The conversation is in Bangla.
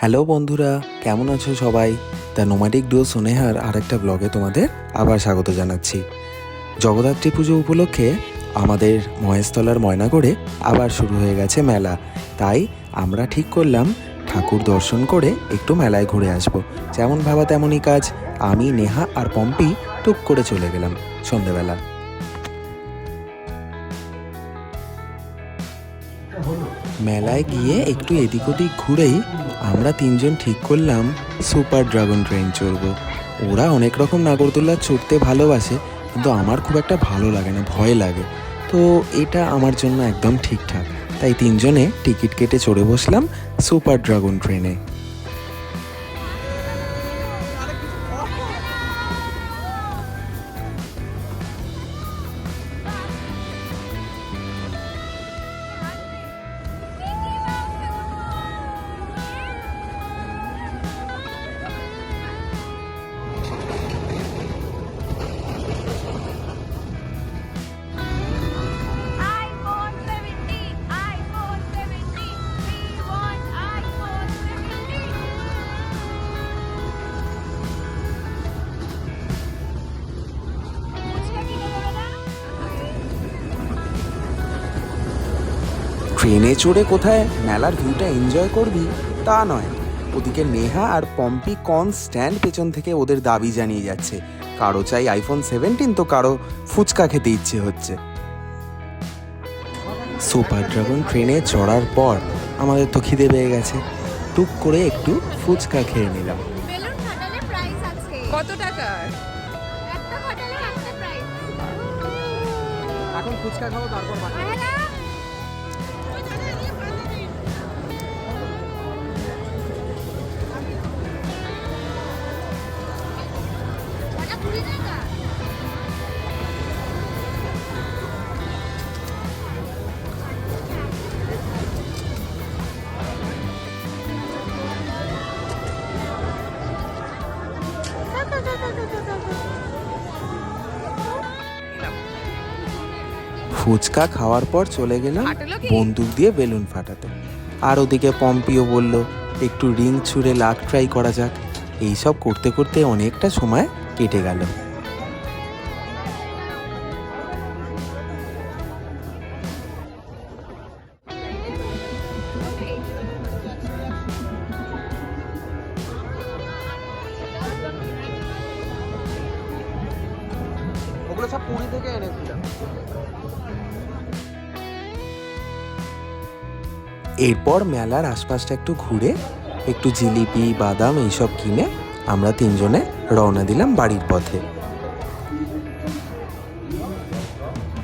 হ্যালো বন্ধুরা, কেমন আছো সবাই? দ্য নোম্যাডিক ডুও স্নেহার আরেকটা ব্লগে তোমাদের আবার স্বাগত জানাচ্ছি। জগদ্ধাত্রী পুজো উপলক্ষে আমাদের মহেশতলার ময়নাগড়ে আবার শুরু হয়ে গেছে মেলা। তাই আমরা ঠিক করলাম ঠাকুর দর্শন করে একটু মেলায় ঘুরে আসব। যেমন ভাবা তেমনই কাজ, আমি, নেহা আর পম্পি টুক করে চলে গেলাম সন্ধেবেলা। মেলায় গিয়ে একটু এদিক ওদিক ঘুরেই আমরা তিনজন ঠিক করলাম সুপার ড্রাগন ট্রেন চড়ব। ওরা অনেক রকম নাগরদোল্লা চড়তে ভালোবাসে, কিন্তু আমার খুব একটা ভালো লাগে না, ভয় লাগে। তো এটা আমার জন্য একদম ঠিকঠাক, তাই তিনজনে টিকিট কেটে চড়ে বসলাম সুপার ড্রাগন ট্রেনে। iPhone 17, iPhone 17, we want iPhone 17. Fuchka কিনে দেবে না? ট্রেনে চড়ে কোথায় মেলার ভিউটা এনজয় করবি তা নয়, ওদিকে নেহা আর পম্পি কনস্ট্যান্ট পেছন থেকে ওদের দাবি জানিয়ে যাচ্ছে। কারো চাই আইফোন 17, তো কারো ফুচকা খেতে ইচ্ছে হচ্ছে। সুপার ড্রাগন ট্রেনে চড়ার পর আমাদের তো খিদে পেয়ে গেছে, টুক করে একটু ফুচকা খেয়ে নিলাম। বেলুন ফাটালে প্রাইস আছে। কত টাকা? একটা ফাটালে একটা প্রাইস। এখন ফুচকা খাবো, তারপর হ্যাঁ না? ওটা 20 টাকা। ফুচকা খাওয়ার পর চলে গেলাম ফাটালো কি? বন্দুক দিয়ে বেলুন ফাটাতে। আর ওদিকে পম্পিও বলল একটু রিং ছুঁড়ে লাক ট্রাই করা যাক। এইসব করতে করতে অনেকটা সময় কেটে গেল। ওগুলো সব পুরী থেকে এনেছিলাম। এরপর মেলার আশপাশটা একটু ঘুরে একটু জিলিপি, বাদাম এইসব কিনে আমরা তিনজনে রওনা দিলাম বাড়ির পথে।